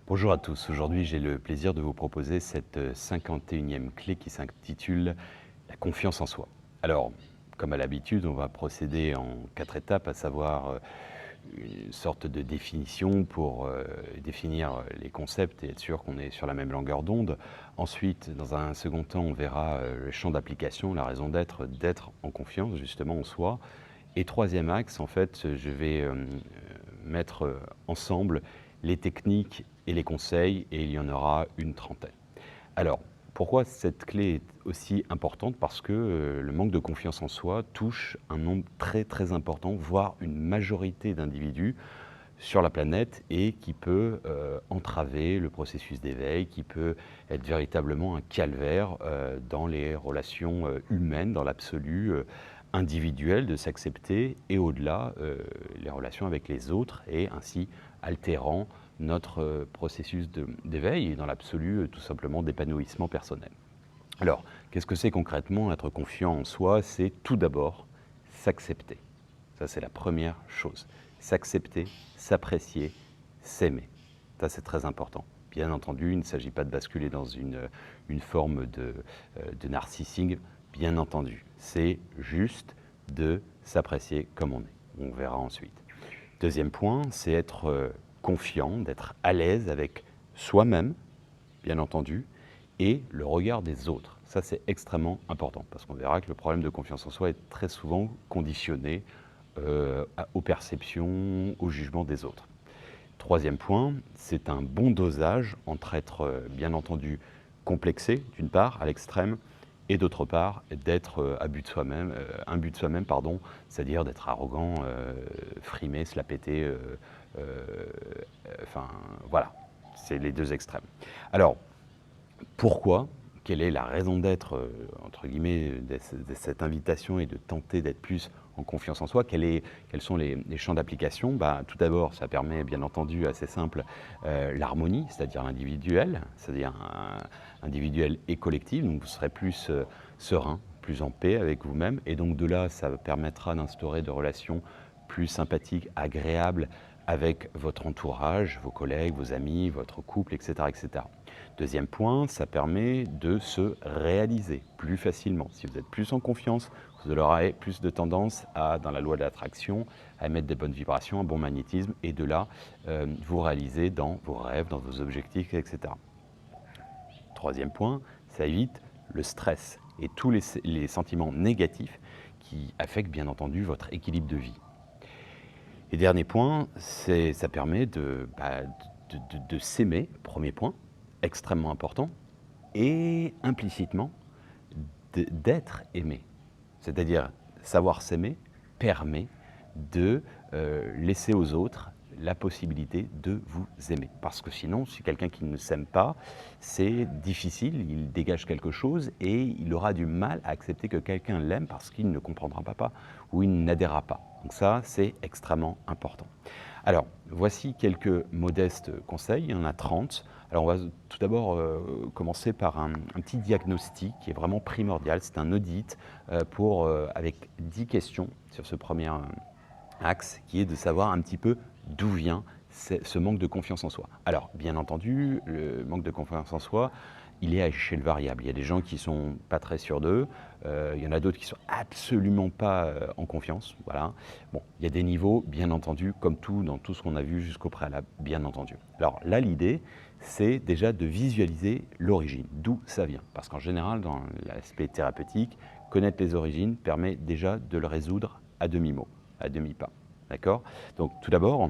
Bonjour à tous, aujourd'hui j'ai le plaisir de vous proposer cette 51e clé qui s'intitule la confiance en soi. Alors, comme à l'habitude, on va procéder en 4 étapes, à savoir une sorte de définition pour définir les concepts et être sûr qu'on est sur la même longueur d'onde. Ensuite, dans un second temps, on verra le champ d'application, la raison d'être en confiance justement en soi. Et troisième axe, en fait, je vais mettre ensemble les techniques et les conseils, et il y en aura une trentaine. Alors, pourquoi cette clé est aussi importante? Parce que le manque de confiance en soi touche un nombre très très important, voire une majorité d'individus sur la planète, et qui peut entraver le processus d'éveil, qui peut être véritablement un calvaire dans les relations humaines, dans l'absolu individuel, de s'accepter, et au-delà, les relations avec les autres, et ainsi altérant notre processus d'éveil et dans l'absolu, tout simplement d'épanouissement personnel. Alors, qu'est-ce que c'est concrètement être confiant en soi? C'est tout d'abord s'accepter. Ça, c'est la première chose. S'accepter, s'apprécier, s'aimer. Ça, c'est très important. Bien entendu, il ne s'agit pas de basculer dans une forme de narcissisme, bien entendu. C'est juste de s'apprécier comme on est. On verra ensuite. Deuxième point, c'est être confiant, d'être à l'aise avec soi-même, bien entendu, et le regard des autres. Ça, c'est extrêmement important, parce qu'on verra que le problème de confiance en soi est très souvent conditionné aux perceptions, au jugement des autres. Troisième point, c'est un bon dosage entre être, bien entendu, complexé, d'une part, à l'extrême, et d'autre part, d'être imbu de soi-même, pardon, c'est-à-dire d'être arrogant, frimé, se la péter, enfin, voilà, c'est les deux extrêmes. Alors, pourquoi? Quelle est la raison d'être, entre guillemets, de cette invitation et de tenter d'être plus en confiance en soi? Quels sont les champs d'application? Tout d'abord, ça permet, bien entendu, assez simple, l'harmonie, c'est-à-dire l'individuel, c'est-à-dire individuel et collectif. Donc vous serez plus serein, plus en paix avec vous-même, et donc de là, ça permettra d'instaurer des relations plus sympathiques, agréables avec votre entourage, vos collègues, vos amis, votre couple, etc., etc. Deuxième point, ça permet de se réaliser plus facilement. Si vous êtes plus en confiance, vous aurez plus de tendance à, dans la loi de l'attraction, à émettre des bonnes vibrations, un bon magnétisme, et de là, vous réaliser dans vos rêves, dans vos objectifs, etc. Troisième point, ça évite le stress et tous les sentiments négatifs qui affectent bien entendu votre équilibre de vie. Et dernier point, ça permet de s'aimer, premier point, extrêmement important, et implicitement d'être aimé. C'est-à-dire, savoir s'aimer permet de laisser aux autres la possibilité de vous aimer. Parce que sinon, si quelqu'un qui ne s'aime pas, c'est difficile, il dégage quelque chose et il aura du mal à accepter que quelqu'un l'aime parce qu'il ne comprendra pas ou il n'adhérera pas. Donc ça, c'est extrêmement important. Alors, voici quelques modestes conseils, il y en a 30. Alors, on va tout d'abord commencer par un petit diagnostic qui est vraiment primordial. C'est un audit avec 10 questions sur ce premier axe, qui est de savoir un petit peu d'où vient ce manque de confiance en soi. Alors, bien entendu, le manque de confiance en soi, il est à échelle variable. Il y a des gens qui sont pas très sûrs d'eux, il y en a d'autres qui sont absolument pas en confiance. Voilà. Bon, il y a des niveaux, bien entendu, comme tout, dans tout ce qu'on a vu jusqu'au préalable, bien entendu. Alors là, l'idée, c'est déjà de visualiser l'origine, d'où ça vient. Parce qu'en général, dans l'aspect thérapeutique, connaître les origines permet déjà de le résoudre à demi-mot, à demi-pas. D'accord? Donc tout d'abord,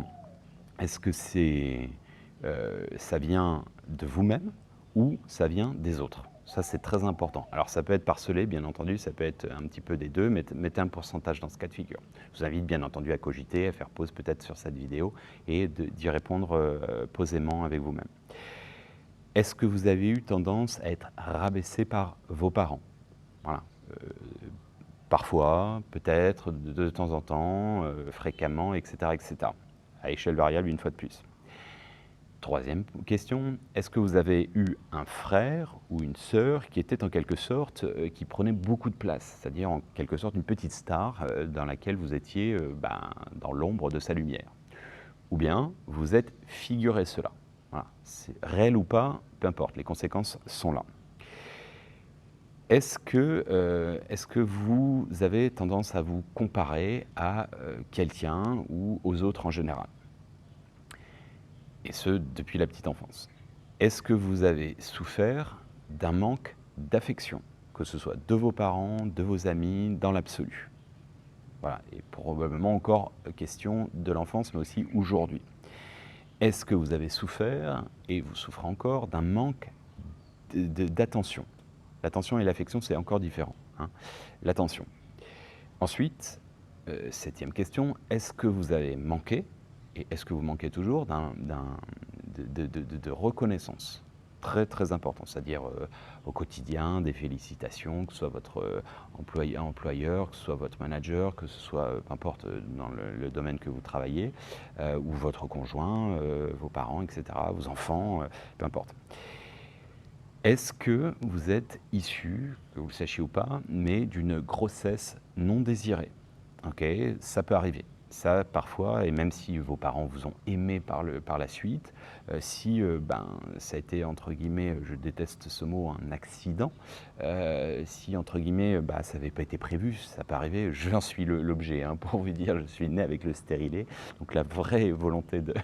est-ce que ça vient de vous-même ou ça vient des autres? Ça, c'est très important. Alors, ça peut être parcelé, bien entendu, ça peut être un petit peu des deux, mais mettez un pourcentage dans ce cas de figure. Je vous invite, bien entendu, à cogiter, à faire pause peut-être sur cette vidéo et d'y répondre posément avec vous-même. Est-ce que vous avez eu tendance à être rabaissé par vos parents? Voilà. Parfois, peut-être, de temps en temps, fréquemment, etc., etc. À échelle variable, une fois de plus. Troisième question, est-ce que vous avez eu un frère ou une sœur qui était en quelque sorte, qui prenait beaucoup de place, c'est-à-dire en quelque sorte une petite star dans laquelle vous étiez dans l'ombre de sa lumière? Ou bien vous êtes figuré cela? Voilà, c'est réel ou pas, peu importe, les conséquences sont là. Est-ce que vous avez tendance à vous comparer à, quelqu'un ou aux autres en général? Et ce, depuis la petite enfance. Est-ce que vous avez souffert d'un manque d'affection? Que ce soit de vos parents, de vos amis, dans l'absolu? Voilà, et probablement encore, question de l'enfance, mais aussi aujourd'hui. Est-ce que vous avez souffert, et vous souffrez encore, d'un manque d'attention? L'attention et l'affection, c'est encore différent, hein. L'attention. Ensuite, 7e question, est-ce que vous avez manqué et est-ce que vous manquez toujours de reconnaissance? Très, très important, c'est-à-dire, au quotidien, des félicitations, que ce soit votre, employeur, que ce soit votre manager, que ce soit, peu importe, dans le domaine que vous travaillez, ou votre conjoint, vos parents et cetera, vos enfants, peu importe. Est-ce que vous êtes issu, que vous le sachiez ou pas, mais d'une grossesse non désirée? OK, ça peut arriver. Ça, parfois, et même si vos parents vous ont aimé par la suite, si, ça a été entre guillemets, je déteste ce mot, un accident, si entre guillemets, ça n'avait pas été prévu, ça peut arriver, j'en suis l'objet, hein, pour vous dire, je suis né avec le stérilet, donc la vraie volonté de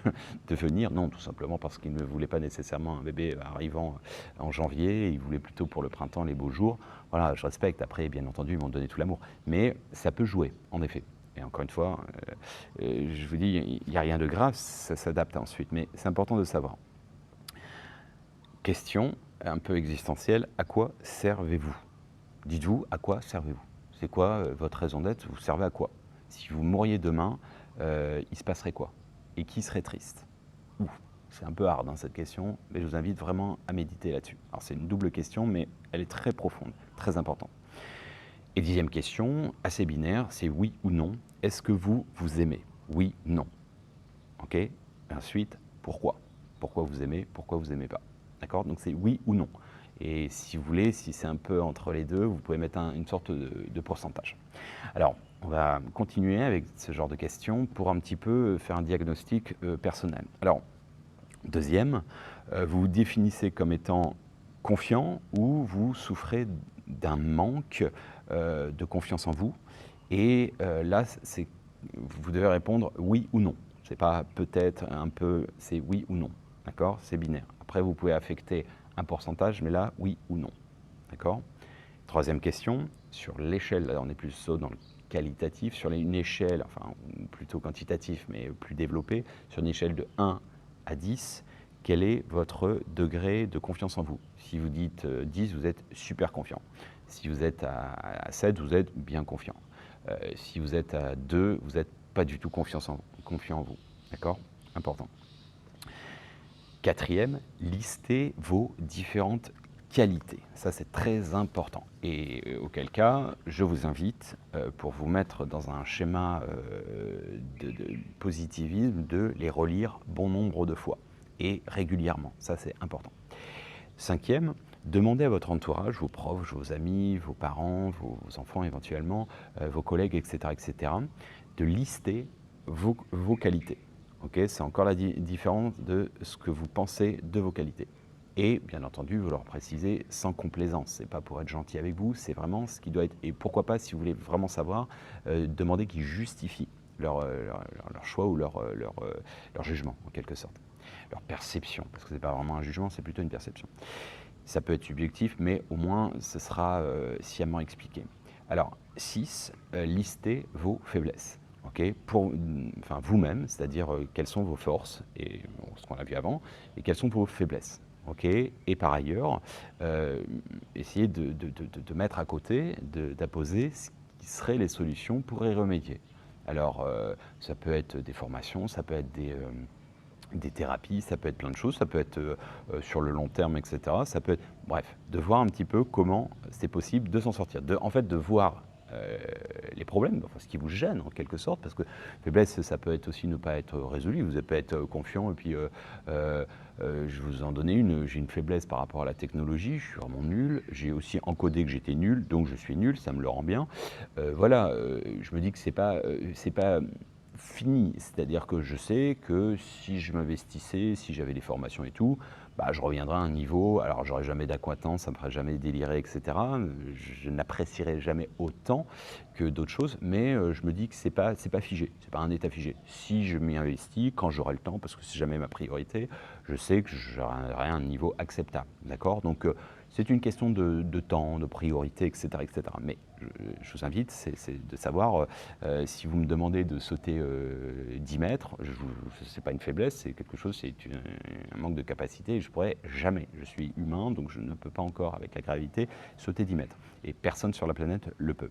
venir, non, tout simplement parce qu'il ne voulait pas nécessairement un bébé arrivant en janvier, il voulait plutôt pour le printemps, les beaux jours. Voilà, je respecte, après bien entendu, ils m'ont donné tout l'amour, mais ça peut jouer, en effet. Et encore une fois, je vous dis, il n'y a rien de grave, ça s'adapte ensuite, mais c'est important de savoir. Question un peu existentielle, à quoi servez-vous? Dites-vous, à quoi servez-vous? C'est quoi votre raison d'être? Vous servez à quoi? Si vous mouriez demain, il se passerait quoi? Et qui serait triste? Ouf, c'est un peu hard, hein, cette question, mais je vous invite vraiment à méditer là-dessus. Alors c'est une double question, mais elle est très profonde, très importante. Et 10e question, assez binaire, c'est oui ou non. Est-ce que vous vous aimez? Oui, non. OK? Et ensuite, pourquoi? Pourquoi vous aimez? Pourquoi vous aimez pas? D'accord? Donc c'est oui ou non. Et si vous voulez, si c'est un peu entre les deux, vous pouvez mettre une sorte de pourcentage. Alors, on va continuer avec ce genre de questions pour un petit peu faire un diagnostic personnel. Alors, deuxième, vous vous définissez comme étant confiant ou vous souffrez d'un manque de confiance en vous. Et là, vous devez répondre oui ou non. C'est pas peut-être, un peu, c'est oui ou non. D'accord? C'est binaire. Après, vous pouvez affecter un pourcentage, mais là, oui ou non. D'accord? Troisième question, sur l'échelle, là on est plus dans le qualitatif, sur une échelle, enfin plutôt quantitatif, mais plus développé, sur une échelle de 1 à 10, quel est votre degré de confiance en vous? Si vous dites 10, vous êtes super confiant. Si vous êtes à 7, vous êtes bien confiant. Si vous êtes à 2, vous n'êtes pas du tout confiant en vous. D'accord? Important. Quatrième, listez vos différentes qualités. Ça, c'est très important. Et auquel cas, je vous invite, pour vous mettre dans un schéma de positivisme, de les relire bon nombre de fois et régulièrement. Ça, c'est important. Cinquième, demandez à votre entourage, vos proches, vos amis, vos parents, vos enfants éventuellement, vos collègues, etc., de lister vos qualités. Okay, c'est encore la différence de ce que vous pensez de vos qualités. Et bien entendu, vous leur précisez sans complaisance. C'est pas pour être gentil avec vous, c'est vraiment ce qui doit être. Et pourquoi pas, si vous voulez vraiment savoir, demander qu'ils justifient leur choix ou leur jugement, en quelque sorte. Leur perception, parce que c'est pas vraiment un jugement, c'est plutôt une perception. Ça peut être subjectif, mais au moins, ce sera sciemment expliqué. Alors, 6, listez vos faiblesses. Okay, pour vous-même, c'est-à-dire quelles sont vos forces, et ce qu'on a vu avant, et quelles sont vos faiblesses. Okay, et par ailleurs, essayez de mettre à côté, d'apposer ce qui seraient les solutions pour y remédier. Alors, ça peut être des formations, ça peut être des thérapies, ça peut être plein de choses, ça peut être sur le long terme, etc. Ça peut être, bref, de voir un petit peu comment c'est possible de s'en sortir. En fait, de voir les problèmes, enfin, ce qui vous gêne en quelque sorte, parce que faiblesse, ça peut être aussi ne pas être résolu, vous pouvez être confiant, et puis je vous en donnais une, j'ai une faiblesse par rapport à la technologie, je suis vraiment nul, j'ai aussi encodé que j'étais nul, donc je suis nul, ça me le rend bien. Voilà, je me dis que c'est pas fini. C'est-à-dire que je sais que si je m'investissais, si j'avais des formations et tout, bah, je reviendrais à un niveau, alors j'aurais jamais d'accointance, ça me ferait jamais délirer, et cetera. Je n'apprécierais jamais autant que d'autres choses, mais je me dis que c'est pas figé, c'est pas un état figé. Si je m'y investis, quand j'aurai le temps, parce que c'est jamais ma priorité, je sais que j'aurai un niveau acceptable, d'accord? Donc c'est une question de temps, de priorité, et cetera, et cetera. Mais je vous invite, c'est de savoir, si vous me demandez de sauter 10 mètres, ce n'est pas une faiblesse, c'est quelque chose, un manque de capacité, et je pourrais jamais. Je suis humain, donc je ne peux pas encore, avec la gravité, sauter 10 mètres. Et personne sur la planète le peut.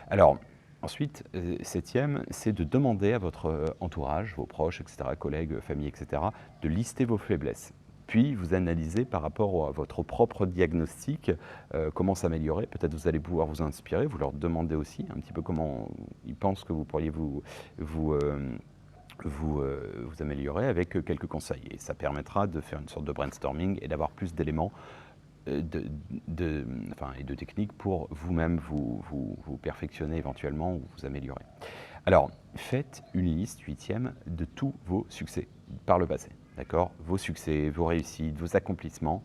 Alors, ensuite, septième, c'est de demander à votre entourage, vos proches, etc., collègues, famille, etc., de lister vos faiblesses. Puis vous analysez par rapport à votre propre diagnostic comment s'améliorer. Peut-être vous allez pouvoir vous inspirer, vous leur demandez aussi un petit peu comment ils pensent que vous pourriez vous, euh, vous améliorer avec quelques conseils. Et ça permettra de faire une sorte de brainstorming et d'avoir plus d'éléments et de techniques pour vous-même vous perfectionner éventuellement ou vous améliorer. Alors, faites une liste, huitième, de tous vos succès par le passé. D'accord? Vos succès, vos réussites, vos accomplissements,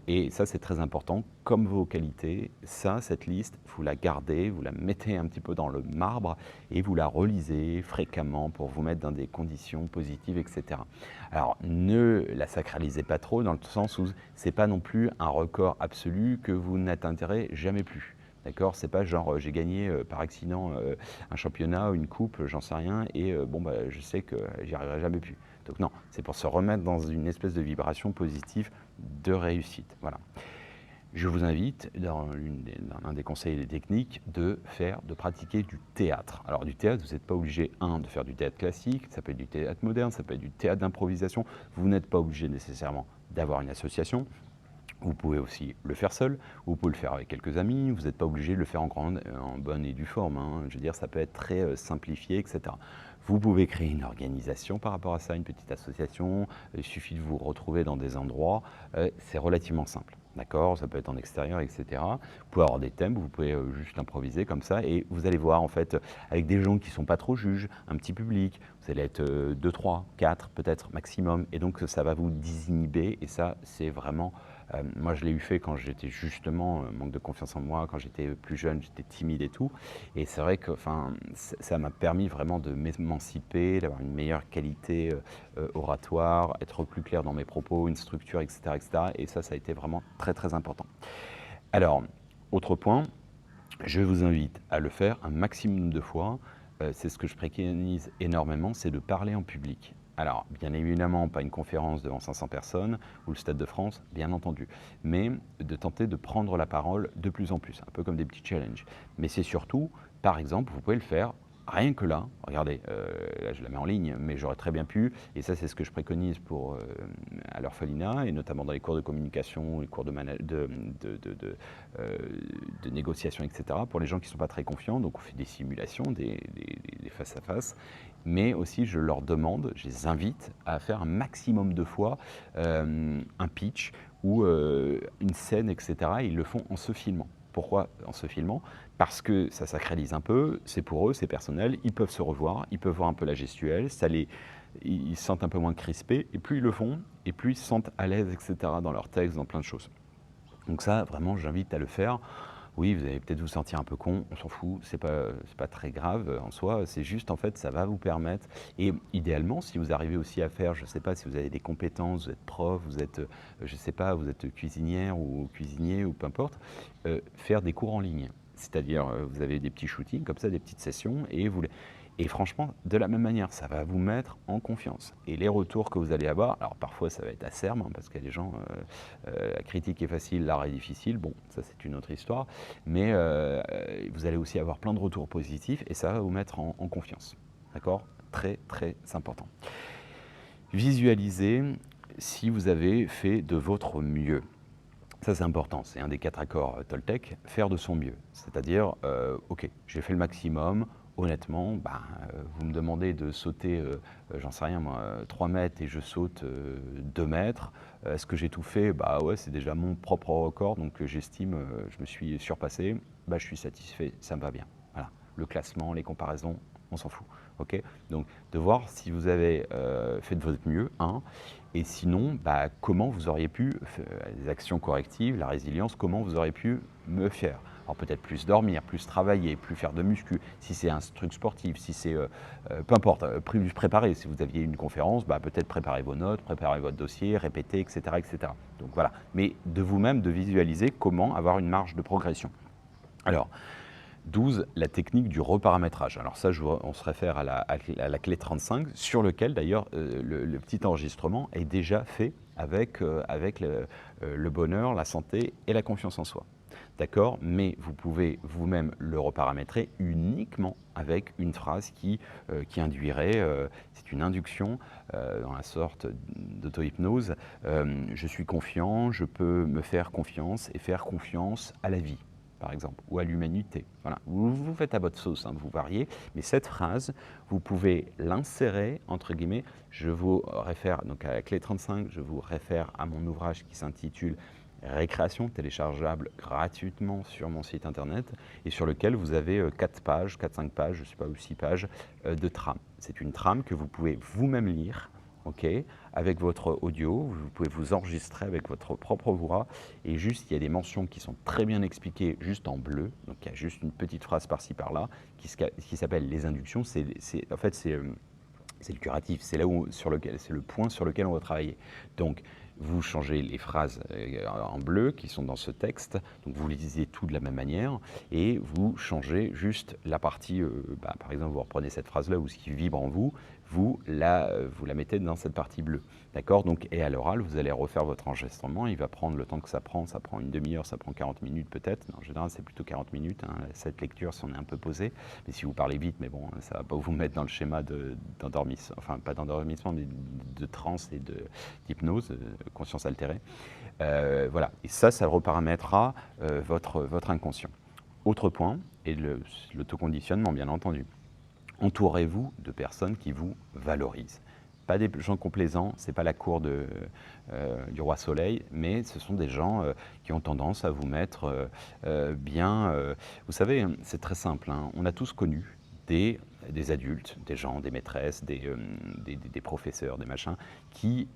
et ça c'est très important, comme vos qualités, cette liste, vous la gardez, vous la mettez un petit peu dans le marbre et vous la relisez fréquemment pour vous mettre dans des conditions positives, etc. Alors, ne la sacralisez pas trop dans le sens où c'est pas non plus un record absolu que vous n'atteindrez jamais plus. D'accord? C'est pas genre j'ai gagné par accident un championnat ou une coupe, j'en sais rien, et je sais que j'y arriverai jamais plus. Donc non, c'est pour se remettre dans une espèce de vibration positive de réussite. Voilà. Je vous invite, dans un des conseils et des techniques, de pratiquer du théâtre. Alors du théâtre, vous n'êtes pas obligé, de faire du théâtre classique, ça peut être du théâtre moderne, ça peut être du théâtre d'improvisation. Vous n'êtes pas obligé nécessairement d'avoir une association. Vous pouvez aussi le faire seul, vous pouvez le faire avec quelques amis, vous n'êtes pas obligé de le faire en bonne et due forme. Je veux dire, ça peut être très simplifié, etc. Vous pouvez créer une organisation par rapport à ça, une petite association. Il suffit de vous retrouver dans des endroits. C'est relativement simple. D'accord? Ça peut être en extérieur, etc. Vous pouvez avoir des thèmes, vous pouvez juste improviser comme ça et vous allez voir en fait avec des gens qui ne sont pas trop juges, un petit public, vous allez être 2, 3, 4 peut-être maximum et donc ça va vous désinhiber et ça c'est vraiment moi, je l'ai eu fait quand j'étais justement manque de confiance en moi, quand j'étais plus jeune, j'étais timide et tout. Et c'est vrai que ça m'a permis vraiment de m'émanciper, d'avoir une meilleure qualité oratoire, être plus clair dans mes propos, une structure, etc. etc. Et ça a été vraiment très, très important. Alors, autre point, je vous invite à le faire un maximum de fois. C'est ce que je préconise énormément, c'est de parler en public. Alors, bien évidemment, pas une conférence devant 500 personnes ou le Stade de France, bien entendu, mais de tenter de prendre la parole de plus en plus, un peu comme des petits challenges. Mais c'est surtout, par exemple, vous pouvez le faire rien que là. Regardez, là je la mets en ligne, mais j'aurais très bien pu, et ça c'est ce que je préconise à l'orphelinat, et notamment dans les cours de communication, les cours de négociation, etc., pour les gens qui ne sont pas très confiants. Donc on fait des simulations, des face-à-face, mais aussi je leur demande, je les invite à faire un maximum de fois un pitch ou une scène, etc. Et ils le font en se filmant. Pourquoi en se filmant? Parce que ça sacralise un peu, c'est pour eux, c'est personnel, ils peuvent se revoir, ils peuvent voir un peu la gestuelle, ils se sentent un peu moins crispés, et plus ils le font, et plus ils se sentent à l'aise, etc., dans leur texte, dans plein de choses. Donc ça, vraiment, j'invite à le faire. Oui, vous allez peut-être vous sentir un peu con, on s'en fout, c'est pas très grave en soi, c'est juste en fait ça va vous permettre, et idéalement si vous arrivez aussi à faire, je ne sais pas si vous avez des compétences, vous êtes prof, vous êtes, je sais pas, vous êtes cuisinière ou cuisinier ou peu importe, faire des cours en ligne. C'est-à-dire vous avez des petits shootings comme ça, des petites sessions, et franchement, de la même manière, ça va vous mettre en confiance. Et les retours que vous allez avoir, alors parfois ça va être acerbe, parce qu'il y a des gens, la critique est facile, l'art est difficile, bon, ça c'est une autre histoire, mais vous allez aussi avoir plein de retours positifs et ça va vous mettre en confiance. D'accord? Très très important. Visualisez si vous avez fait de votre mieux. Ça, c'est important, c'est un des 4 accords Toltec, faire de son mieux. C'est-à-dire, ok, j'ai fait le maximum, honnêtement, vous me demandez de sauter, j'en sais rien moi, 3 mètres et je saute 2 mètres. Est-ce que j'ai tout fait? Bah ouais, c'est déjà mon propre record, donc j'estime, je me suis surpassé, je suis satisfait, ça me va bien. Voilà. Le classement, les comparaisons, on s'en fout. ok. Donc, de voir si vous avez fait de votre mieux, et sinon, comment vous auriez pu, les actions correctives, la résilience, comment vous auriez pu me faire. Alors peut-être plus dormir, plus travailler, plus faire de muscu, si c'est un truc sportif, si c'est, peu importe, plus préparer. Si vous aviez une conférence, peut-être préparer vos notes, préparer votre dossier, répéter, etc., etc. Donc voilà, mais de vous-même, de visualiser comment avoir une marge de progression. Alors, 12, la technique du reparamétrage. Alors ça, on se réfère à la clé 35, sur lequel d'ailleurs le petit enregistrement est déjà fait avec le bonheur, la santé et la confiance en soi. D'accord? Mais vous pouvez vous-même le reparamétrer uniquement avec une phrase qui induirait, c'est une induction dans la sorte d'auto-hypnose, je suis confiant, je peux me faire confiance et faire confiance à la vie, par exemple, ou à l'humanité. Voilà. Vous faites à votre sauce, vous variez, mais cette phrase, vous pouvez l'insérer, entre guillemets, je vous réfère, donc à la clé 35, je vous réfère à mon ouvrage qui s'intitule Récréation, téléchargeable gratuitement sur mon site internet, et sur lequel vous avez 4 pages, 4-5 pages, je ne sais pas, ou 6 pages de trame. C'est une trame que vous pouvez vous-même lire, ok, avec votre audio, vous pouvez vous enregistrer avec votre propre voix, et juste, il y a des mentions qui sont très bien expliquées juste en bleu, donc il y a juste une petite phrase par-ci par-là, qui s'appelle les inductions. En fait, c'est le curatif, c'est là où, c'est le point sur lequel on va travailler. Donc, vous changez les phrases en bleu qui sont dans ce texte, donc vous les lisez tout de la même manière, et vous changez juste la partie, par exemple, vous reprenez cette phrase-là ou ce qui vibre en vous, vous la mettez dans cette partie bleue. D'accord? Donc, et à l'oral, vous allez refaire votre enregistrement, il va prendre le temps que ça prend une demi-heure, ça prend 40 minutes peut-être, en général c'est plutôt 40 minutes, cette lecture si on est un peu posé, mais si vous parlez vite, mais bon, ça ne va pas vous mettre dans le schéma d'endormissement, enfin pas d'endormissement, mais de transe et d'hypnose, conscience altérée. Voilà, et ça reparamétrera votre inconscient. Autre point, et l'autoconditionnement bien entendu. Entourez-vous de personnes qui vous valorisent. Pas des gens complaisants, ce n'est pas la cour du roi Soleil, mais ce sont des gens qui ont tendance à vous mettre bien. Vous savez, c'est très simple, on a tous connu des adultes, des gens, des maîtresses, des professeurs, des machins, qui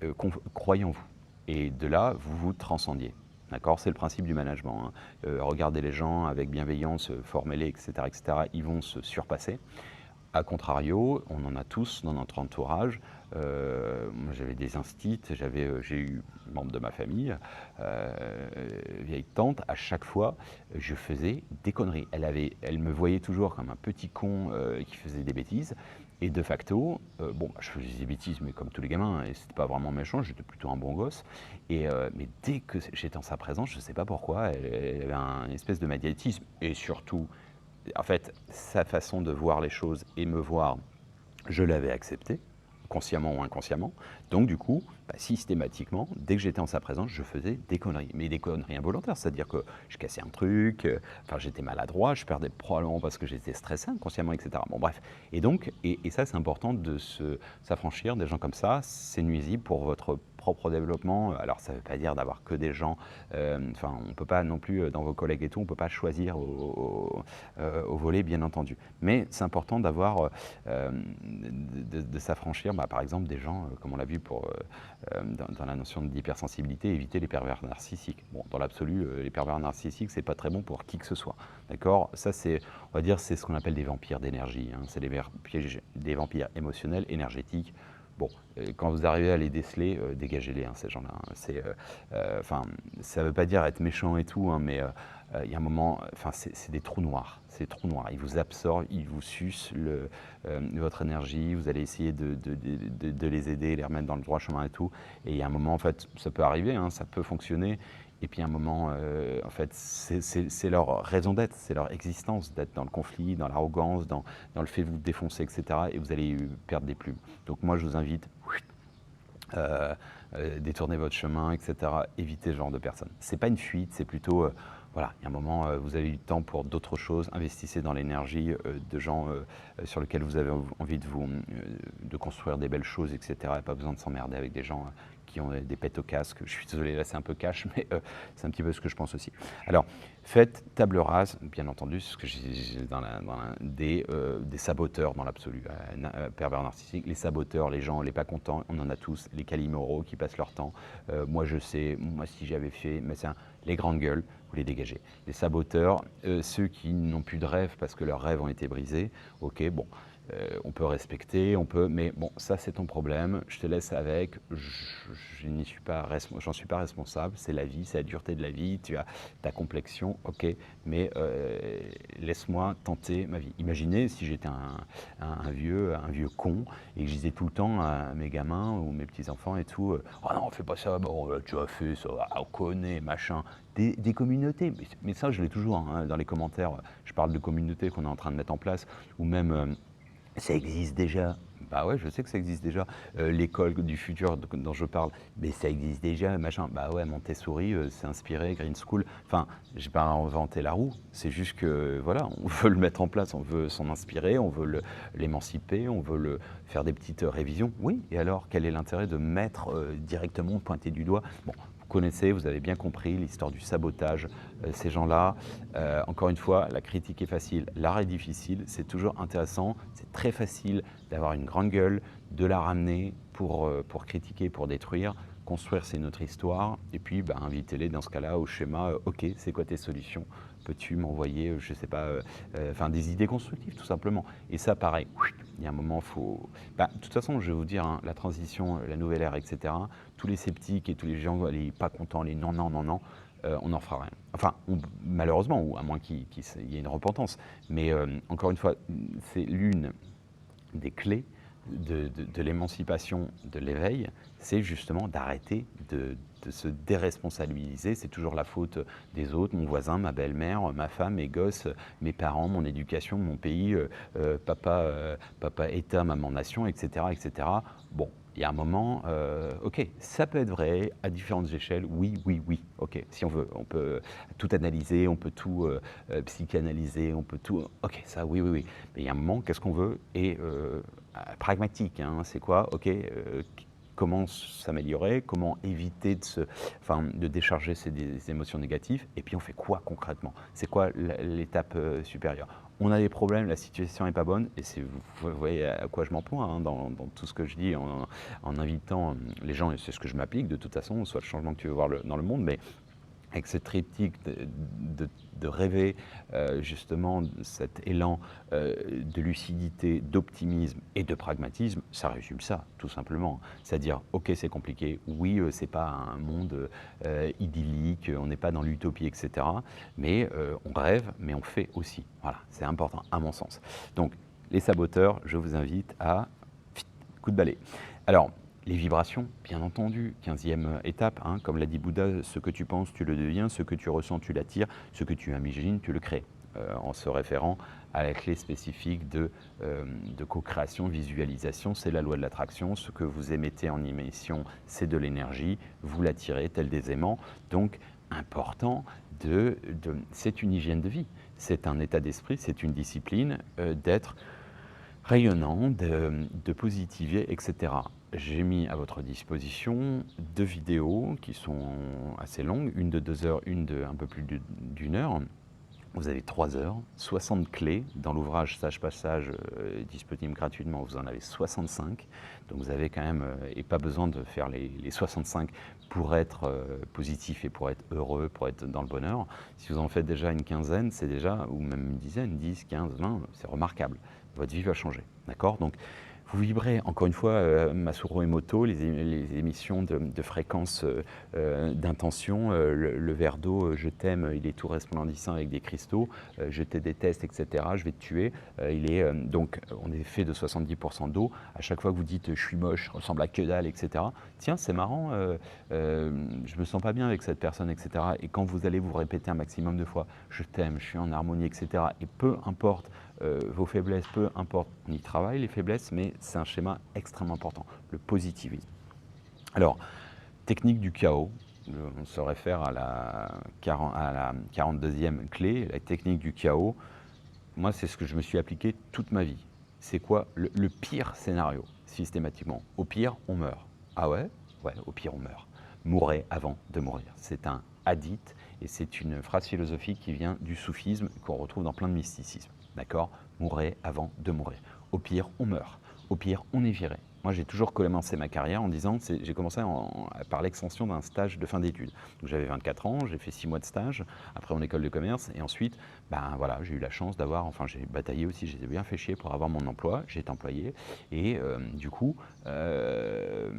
croyaient en vous. Et de là, vous vous transcendiez. D'accord, c'est le principe du management. Regardez les gens avec bienveillance, formez-les, etc., etc. Ils vont se surpasser. A contrario, on en a tous dans notre entourage. Moi, j'avais des instits, j'ai eu membre de ma famille, vieille tante. À chaque fois, je faisais des conneries. Elle me voyait toujours comme un petit con qui faisait des bêtises. Et de facto, je faisais des bêtises, mais comme tous les gamins, et c'était pas vraiment méchant, j'étais plutôt un bon gosse. Mais dès que j'étais en sa présence, je ne sais pas pourquoi, elle avait une espèce de magnétisme, et surtout, en fait, sa façon de voir les choses et me voir, je l'avais accepté, consciemment ou inconsciemment. Donc du coup, systématiquement, dès que j'étais en sa présence, je faisais des conneries. Mais des conneries involontaires, c'est-à-dire que je cassais un truc, j'étais maladroit, je perdais probablement parce que j'étais stressé inconsciemment, etc. Bon bref, et donc, et ça c'est important de s'affranchir des gens comme ça, c'est nuisible pour votre propre développement. Alors ça ne veut pas dire d'avoir que des gens, on ne peut pas non plus, dans vos collègues et tout, on ne peut pas choisir au volet bien entendu. Mais c'est important d'avoir, de s'affranchir, par exemple des gens, comme on l'a vu dans la notion d'hypersensibilité, éviter les pervers narcissiques. Bon, dans l'absolu, les pervers narcissiques, c'est pas très bon pour qui que ce soit. D'accord? Ça, on va dire, c'est ce qu'on appelle des vampires d'énergie. C'est des vampires émotionnels, énergétiques. Bon, quand vous arrivez à les déceler, dégagez-les, ces gens-là. Ça ne veut pas dire être méchant et tout, mais il y a un moment, c'est des trous noirs. C'est des trous noirs. Ils vous absorbent, ils vous sucent votre énergie. Vous allez essayer de les aider, les remettre dans le droit chemin et tout. Et il y a un moment, en fait, ça peut arriver, ça peut fonctionner. Et puis à un moment, en fait, c'est leur raison d'être, c'est leur existence, d'être dans le conflit, dans l'arrogance, dans le fait de vous défoncer, etc. Et vous allez perdre des plumes. Donc moi, je vous invite, détournez votre chemin, etc. Évitez ce genre de personnes. C'est pas une fuite, c'est plutôt, voilà, il y a un moment, vous avez eu le temps pour d'autres choses, investissez dans l'énergie de gens sur lesquels vous avez envie de construire des belles choses, etc. Et pas besoin de s'emmerder avec des gens qui ont des pets au casque. Je suis désolé, là c'est un peu cash, mais c'est un petit peu ce que je pense aussi. Alors, faites table rase, bien entendu, c'est ce que j'ai des saboteurs dans l'absolu, pervers narcissiques, les saboteurs, les gens, les pas contents, on en a tous, les calimoraux qui passent leur temps. Moi je sais, moi si j'avais fait, mais les grandes gueules, vous les dégagez. Les saboteurs, ceux qui n'ont plus de rêve parce que leurs rêves ont été brisés, ok, bon. On peut respecter, mais bon, ça c'est ton problème, je te laisse avec, j'en suis pas responsable, c'est la vie, c'est la dureté de la vie, tu as ta complexion, ok, mais laisse-moi tenter ma vie. Imaginez si j'étais un vieux con et que je disais tout le temps à mes gamins ou mes petits-enfants et tout, oh non, fais pas ça, bon, tu as fait ça, on connaît, machin. Des communautés, mais ça je l'ai toujours hein, dans les commentaires, je parle de communautés qu'on est en train de mettre en place, ou même ça existe déjà. Bah ouais, je sais que ça existe déjà. L'école du futur dont je parle, mais ça existe déjà, machin. Bah ouais, Montessori, c'est inspiré, Green School. Enfin, j'ai pas inventé la roue. C'est juste que, voilà, on veut le mettre en place, on veut s'en inspirer, on veut l'émanciper, on veut faire des petites révisions. Oui, et alors, quel est l'intérêt de mettre directement, pointer du doigt? Bon, connaissez, vous avez bien compris l'histoire du sabotage, ces gens-là. Encore une fois, la critique est facile, l'art est difficile, c'est toujours intéressant, c'est très facile d'avoir une grande gueule, de la ramener pour critiquer, pour détruire. Construire, c'est notre histoire. Et puis, bah, invitez-les dans ce cas-là au schéma, ok, c'est quoi tes solutions? Peux-tu m'envoyer, je ne sais pas, des idées constructives, tout simplement. Et ça, pareil, il y a un moment, il faut... Bah, de toute façon, je vais vous dire, hein, la transition, la nouvelle ère, etc., tous les sceptiques et tous les gens, les pas contents, les non, non, non, non, on n'en fera rien. Enfin, malheureusement, ou à moins qu'il y ait une repentance. Mais encore une fois, c'est l'une des clés de l'émancipation, de l'éveil, c'est justement d'arrêter de se déresponsabiliser. C'est toujours la faute des autres, mon voisin, ma belle-mère, ma femme, mes gosses, mes parents, mon éducation, mon pays, papa État, maman nation, etc., etc. Bon, il y a un moment, ok, ça peut être vrai à différentes échelles, oui, oui, oui, ok, si on veut, on peut tout analyser, on peut tout psychanalyser, on peut tout, ok, ça, oui, oui, oui, mais il y a un moment, qu'est-ce qu'on veut? Et pragmatique, hein, c'est quoi? Ok, comment s'améliorer, comment éviter de décharger des émotions négatives, et puis on fait quoi concrètement? C'est quoi l'étape supérieure? On a des problèmes, la situation n'est pas bonne, et vous voyez à quoi je m'emploie hein, dans tout ce que je dis en invitant les gens, et c'est ce que je m'applique de toute façon, soit le changement que tu veux voir dans le monde, mais avec ce triptyque de rêver justement cet élan de lucidité, d'optimisme et de pragmatisme, ça résume ça, tout simplement. C'est-à-dire, ok, c'est compliqué, oui, c'est pas un monde idyllique, on n'est pas dans l'utopie, etc. Mais on rêve, mais on fait aussi. Voilà, c'est important, à mon sens. Donc, les saboteurs, je vous invite à coup de balai. Alors, les vibrations, bien entendu, 15e étape, hein, comme l'a dit Bouddha, ce que tu penses, tu le deviens, ce que tu ressens, tu l'attires, ce que tu imagines, tu le crées, en se référant à la clé spécifique de co-création, visualisation, c'est la loi de l'attraction, ce que vous émettez en émission, c'est de l'énergie, vous l'attirez tel des aimants, donc important, c'est une hygiène de vie, c'est un état d'esprit, c'est une discipline d'être rayonnant, de positiver, etc. J'ai mis à votre disposition 2 vidéos qui sont assez longues, une de 2 heures, une de un peu plus d'1 heure. Vous avez 3 heures, 60 clés. Dans l'ouvrage Sage Passage, disponible gratuitement, vous en avez 65. Donc vous avez quand même, et pas besoin de faire les 65 pour être positif et pour être heureux, pour être dans le bonheur. Si vous en faites déjà une quinzaine, c'est déjà, ou même une dizaine, 10, 15, 20, c'est remarquable. Votre vie va changer, d'accord? Donc, vous vibrez, encore une fois, Masuro Emoto, les émissions de fréquence d'intention, le verre d'eau, je t'aime, il est tout resplendissant avec des cristaux, je te déteste, etc., je vais te tuer. Donc, on est fait de 70% d'eau. À chaque fois que vous dites je suis moche, je ressemble à que dalle, etc., tiens, c'est marrant, je me sens pas bien avec cette personne, etc. Et quand vous allez vous répéter un maximum de fois, je t'aime, je suis en harmonie, etc., et peu importe vos faiblesses, peu importe, on y travaille les faiblesses, mais c'est un schéma extrêmement important, le positivisme. Alors, technique du chaos, on se réfère à la 42e clé, la technique du chaos. Moi, c'est ce que je me suis appliqué toute ma vie. C'est quoi le pire scénario, systématiquement? Au pire, on meurt. Ah ouais? Ouais, au pire, on meurt. Mourrez avant de mourir. C'est un hadith et c'est une phrase philosophique qui vient du soufisme qu'on retrouve dans plein de mysticisme. D'accord? Mourrez avant de mourir. Au pire, on meurt. Au pire, on est viré. Moi, j'ai toujours commencé ma carrière en disant, j'ai commencé par l'extension d'un stage de fin d'études. Donc, j'avais 24 ans, j'ai fait 6 mois de stage, après en école de commerce, et ensuite, ben voilà, j'ai eu la chance d'avoir, enfin, j'ai bataillé aussi, j'ai bien fait chier pour avoir mon emploi, j'ai été employé, et du coup, je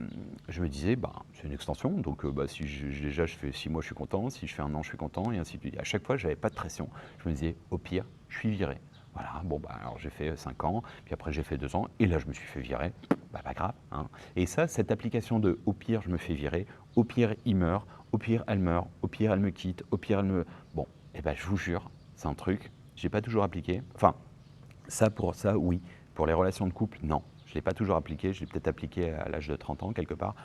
me disais, ben, c'est une extension, donc bah, si déjà je fais 6 mois, je suis content, si je fais 1 an, je suis content, et ainsi de suite. À chaque fois, je n'avais pas de pression. Je me disais, au pire, je suis viré. Voilà, bon, bah, alors j'ai fait 5 ans, puis après j'ai fait 2 ans, et là je me suis fait virer, bah, pas grave. Hein. Et ça, cette application de au pire, je me fais virer, au pire, il meurt, au pire, elle meurt, au pire, elle me quitte, au pire, elle me. Bon, et ben je vous jure, c'est un truc, j'ai pas toujours appliqué. Enfin, ça pour ça, oui. Pour les relations de couple, non. Je ne l'ai pas toujours appliqué, je l'ai peut-être appliqué à l'âge de 30 ans, quelque part.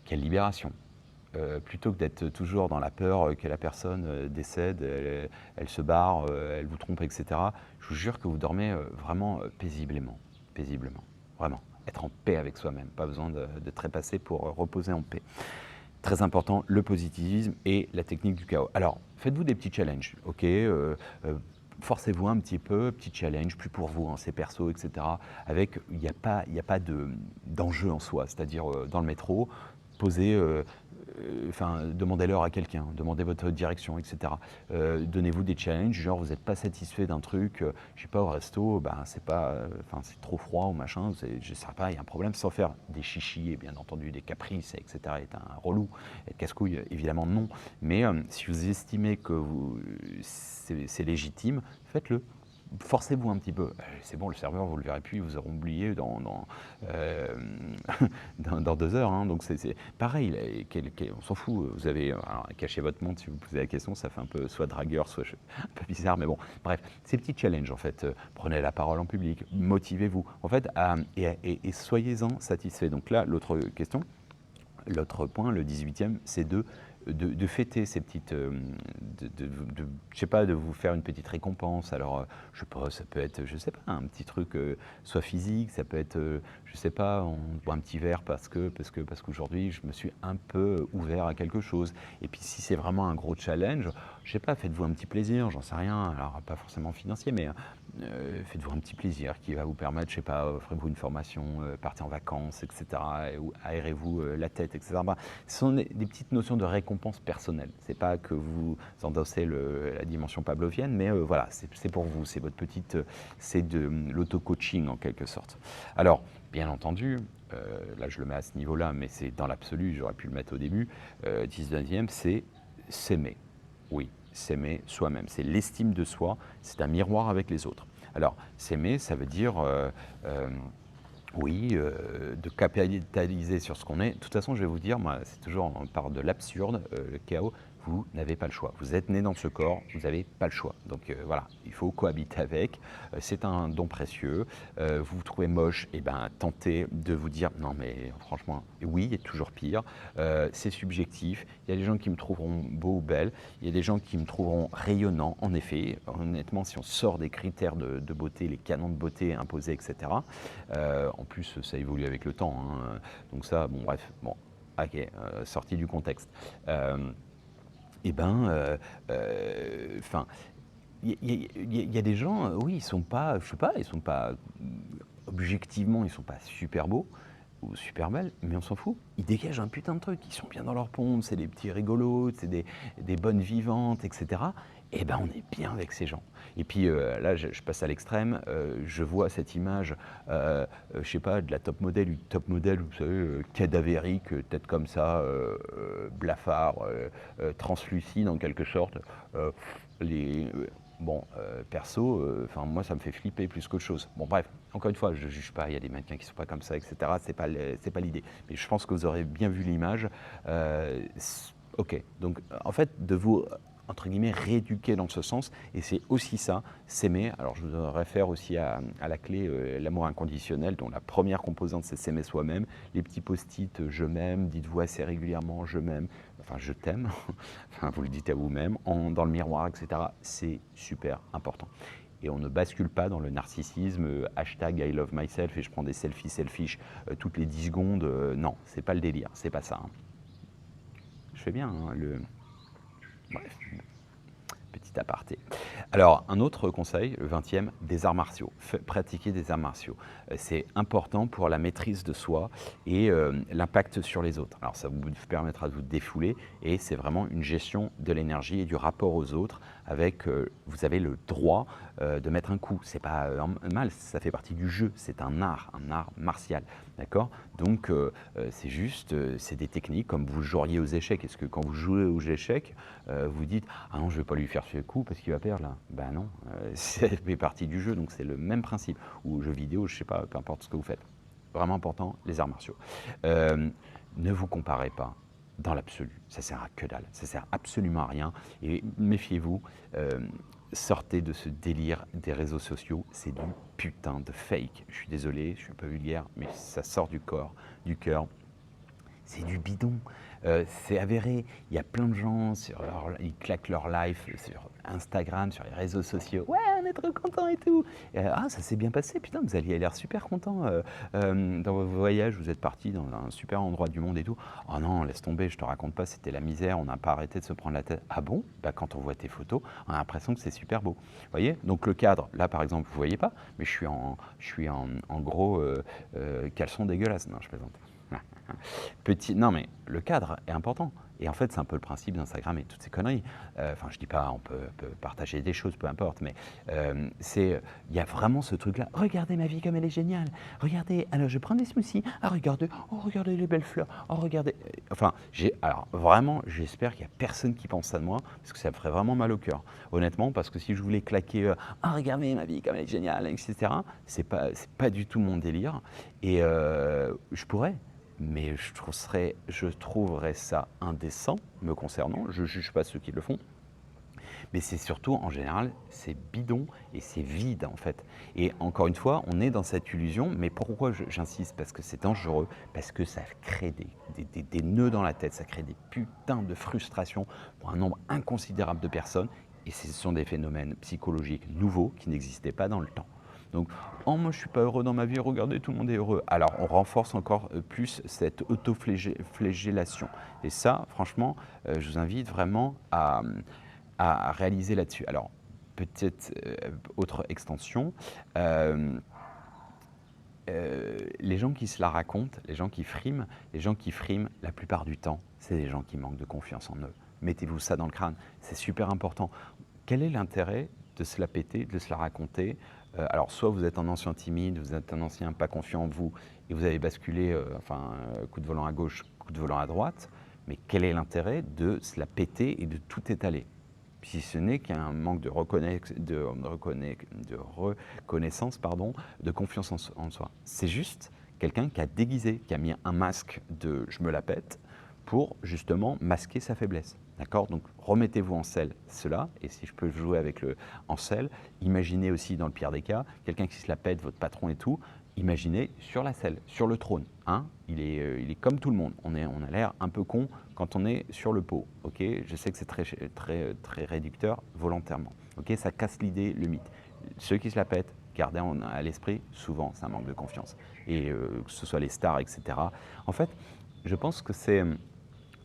Quelle libération! Plutôt que d'être toujours dans la peur que la personne décède, elle se barre, elle vous trompe, etc. Je vous jure que vous dormez vraiment paisiblement, paisiblement, vraiment. Être en paix avec soi-même, pas besoin de trépasser pour reposer en paix. Très important, le positivisme et la technique du chaos. Alors, faites-vous des petits challenges, ok forcez-vous un petit peu, petit challenge, plus pour vous, hein, c'est perso, etc. Avec, il n'y a pas d'enjeu en soi, c'est-à-dire dans le métro, posez, demandez l'heure à quelqu'un, demandez votre direction, etc. Donnez-vous des challenges, genre vous n'êtes pas satisfait d'un truc, je sais pas, au resto, ben, c'est pas, c'est trop froid ou machin, je ne sais pas, il y a un problème, sans faire des chichis et bien entendu des caprices, etc. est un relou, être casse-couille, évidemment non, mais si vous estimez que c'est légitime, faites-le. Forcez-vous un petit peu. C'est bon, le serveur, vous ne le verrez plus, vous aurez oublié euh, dans 2 heures. Hein. Donc c'est pareil, on s'en fout. Vous avez alors, caché votre montre si vous posez la question, ça fait un peu soit dragueur, soit un peu bizarre, mais bon. Bref, ces petits challenges en fait. Prenez la parole en public, motivez-vous. En fait, et soyez-en satisfait. Donc là, l'autre question. L'autre point, le 18e, c'est de fêter ces petites, je sais pas, de vous faire une petite récompense. Alors, je sais pas, ça peut être, je sais pas, un petit truc, soit physique, ça peut être, je sais pas, on boit un petit verre parce qu'aujourd'hui, je me suis un peu ouvert à quelque chose. Et puis, si c'est vraiment un gros challenge, je sais pas, faites-vous un petit plaisir, j'en sais rien. Alors, pas forcément financier, mais faites-vous un petit plaisir qui va vous permettre, je sais pas, offrez-vous une formation, partez en vacances, etc. Ou aérez-vous la tête, etc. Bah, ce sont des petites notions de récompense personnelle. C'est pas que vous endossez la dimension pavlovienne, mais voilà, c'est pour vous, c'est votre petite, c'est de l'auto-coaching en quelque sorte. Alors, bien entendu, là je le mets à ce niveau-là, mais c'est dans l'absolu, j'aurais pu le mettre au début, 19e, c'est s'aimer. Oui, s'aimer soi-même. C'est l'estime de soi, c'est un miroir avec les autres. Alors, s'aimer, ça veut dire, oui, de capitaliser sur ce qu'on est. De toute façon, je vais vous dire, moi, c'est toujours, on parle de l'absurde, le chaos. Vous n'avez pas le choix. Vous êtes né dans ce corps, vous n'avez pas le choix. Donc voilà, il faut cohabiter avec. C'est un don précieux. Vous vous trouvez moche, et ben tentez de vous dire non mais franchement, oui, il y a toujours pire. C'est subjectif. Il y a des gens qui me trouveront beau ou belle. Il y a des gens qui me trouveront rayonnant. En effet, honnêtement, si on sort des critères de beauté, les canons de beauté imposés, etc. En plus, ça évolue avec le temps. Hein. Donc ça, bon bref, bon, ok, sorti du contexte. Eh ben, enfin, il y a des gens, oui, ils sont pas, je sais pas, ils sont pas, objectivement, ils sont pas super beaux ou super belles, mais on s'en fout. Ils dégagent un putain de truc, ils sont bien dans leur pompe, c'est des petits rigolos, c'est des bonnes vivantes, etc. Eh ben, on est bien avec ces gens. Et puis là, je passe à l'extrême, je vois cette image, je sais pas, de la top modèle, ou top modèle, vous savez, cadavérique, tête comme ça, blafard, translucide en quelque sorte. Les, bon, perso, moi ça me fait flipper plus qu'autre chose. Bon bref, encore une fois, je ne juge pas, il y a des mannequins qui ne sont pas comme ça, etc. C'est pas l'idée. Mais je pense que vous aurez bien vu l'image. Ok, donc en fait, de vous entre guillemets, rééduquer dans ce sens, et c'est aussi ça, s'aimer. Alors je vous réfère aussi à la clé, l'amour inconditionnel, dont la première composante c'est s'aimer soi-même. Les petits post-it, je m'aime, dites-vous assez régulièrement, je m'aime, enfin je t'aime, enfin, vous le dites à vous-même, dans le miroir, etc. C'est super important. et on ne bascule pas dans le narcissisme, hashtag I love myself et je prends des selfies selfish toutes les 10 secondes. Non, c'est pas le délire, c'est pas ça. Hein. Je fais bien, hein, bref, petit aparté. Alors, un autre conseil, le 20e, des arts martiaux. Pratiquer des arts martiaux. C'est important pour la maîtrise de soi et l'impact sur les autres. Alors, ça vous permettra de vous défouler et c'est vraiment une gestion de l'énergie et du rapport aux autres avec, vous avez le droit de mettre un coup. C'est pas mal, ça fait partie du jeu. C'est un art martial. D'accord? Donc, c'est juste, c'est des techniques comme vous joueriez aux échecs. Est-ce que quand vous jouez aux échecs, vous dites « Ah non, je ne vais pas lui faire ce coup parce qu'il va perdre là ». Ben non, ça fait partie du jeu, donc c'est le même principe. Ou jeux vidéo, je ne sais pas, peu importe ce que vous faites. Vraiment important, les arts martiaux. Ne vous comparez pas dans l'absolu. Ça sert à que dalle. Ça sert absolument à rien. Et méfiez-vous. Sortez de ce délire des réseaux sociaux, c'est du putain de fake. Je suis désolé, je suis un peu vulgaire, mais ça sort du corps, du cœur. C'est du bidon. C'est avéré. Il y a plein de gens, ils claquent leur life sur Instagram, sur les réseaux sociaux. Ouais, on est trop content et tout. Ah, ça s'est bien passé. Putain, vous aviez l'air super content dans vos voyages. Vous êtes parti dans un super endroit du monde et tout. Oh non, laisse tomber, je te raconte pas, c'était la misère. On n'a pas arrêté de se prendre la tête. Ah bon? Bah, quand on voit tes photos, on a l'impression que c'est super beau. Vous voyez? Donc le cadre, là par exemple, vous voyez pas, mais je suis en gros caleçon dégueulasse. Non, je plaisante. Non, mais le cadre est important. Et en fait, c'est un peu le principe d'Instagram et toutes ces conneries. Enfin, je dis pas, on peut partager des choses, peu importe, mais il y a vraiment ce truc-là. Regardez ma vie comme elle est géniale. Regardez, alors je prends des smoothies. Ah, regardez, oh, regardez les belles fleurs. Oh, regardez. Enfin, alors vraiment, j'espère qu'il y a personne qui pense ça de moi, parce que ça me ferait vraiment mal au cœur, honnêtement, parce que si je voulais claquer, ah, regardez ma vie comme elle est géniale, etc., c'est pas du tout mon délire. Et je pourrais. Mais je trouverais ça indécent me concernant. Je ne juge pas ceux qui le font. Mais c'est surtout, en général, c'est bidon et c'est vide, en fait. Et encore une fois, on est dans cette illusion. Mais pourquoi j'insiste? Parce que c'est dangereux, parce que ça crée des nœuds dans la tête, ça crée des putains de frustrations pour un nombre inconsidérable de personnes. Et ce sont des phénomènes psychologiques nouveaux qui n'existaient pas dans le temps. Donc, oh, moi je suis pas heureux dans ma vie, regardez, tout le monde est heureux. Alors, on renforce encore plus cette autoflagellation. Et ça, franchement, je vous invite vraiment à réaliser là-dessus. Alors, peut-être autre extension. Les gens qui se la racontent, les gens qui friment, la plupart du temps, c'est des gens qui manquent de confiance en eux. Mettez-vous ça dans le crâne, c'est super important. Quel est l'intérêt de se la péter, de se la raconter? Alors, soit vous êtes un ancien timide, vous êtes un ancien pas confiant en vous, et vous avez basculé, coup de volant à gauche, coup de volant à droite, mais quel est l'intérêt de se la péter et de tout étaler? Si ce n'est qu'un manque de reconnaissance, de confiance en soi. C'est juste quelqu'un qui a déguisé, qui a mis un masque de « je me la pète » pour justement masquer sa faiblesse. D'accord? Donc remettez-vous en selle cela, et si je peux jouer avec le en selle, imaginez aussi dans le pire des cas, quelqu'un qui se la pète, votre patron et tout, imaginez sur la selle, sur le trône. Hein? Il est comme tout le monde. On a l'air un peu con quand on est sur le pot. Okay? Je sais que c'est très réducteur volontairement. Okay? Ça casse l'idée, le mythe. Ceux qui se la pètent, gardez à l'esprit, souvent, c'est un manque de confiance. Et que ce soit les stars, etc. En fait, je pense que c'est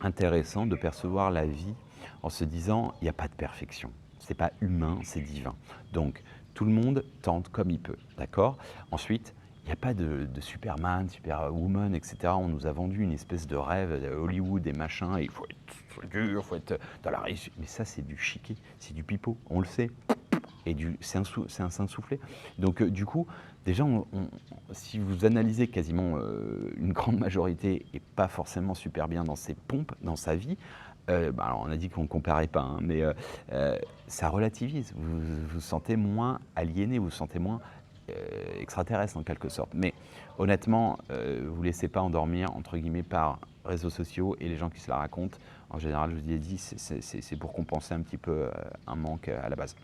intéressant de percevoir la vie en se disant il n'y a pas de perfection. C'est pas humain, c'est divin. Donc, tout le monde tente comme il peut. D'accord? Ensuite, il n'y a pas de Superman, Superwoman, etc. On nous a vendu une espèce de rêve de Hollywood et machin. Il faut être dur, il faut être dans la réussite. Mais ça, c'est du chiquet, c'est du pipeau, on le sait. Et c'est un sein soufflé. Donc, du coup, déjà, si vous analysez quasiment une grande majorité et pas forcément super bien dans ses pompes, dans sa vie, alors on a dit qu'on ne comparait pas, hein, mais ça relativise. Vous vous sentez moins aliéné, vous vous sentez moins extraterrestre en quelque sorte. Mais honnêtement, vous ne vous laissez pas endormir, entre guillemets, par réseaux sociaux et les gens qui se la racontent. En général, je vous ai dit, c'est pour compenser un petit peu un manque à la base.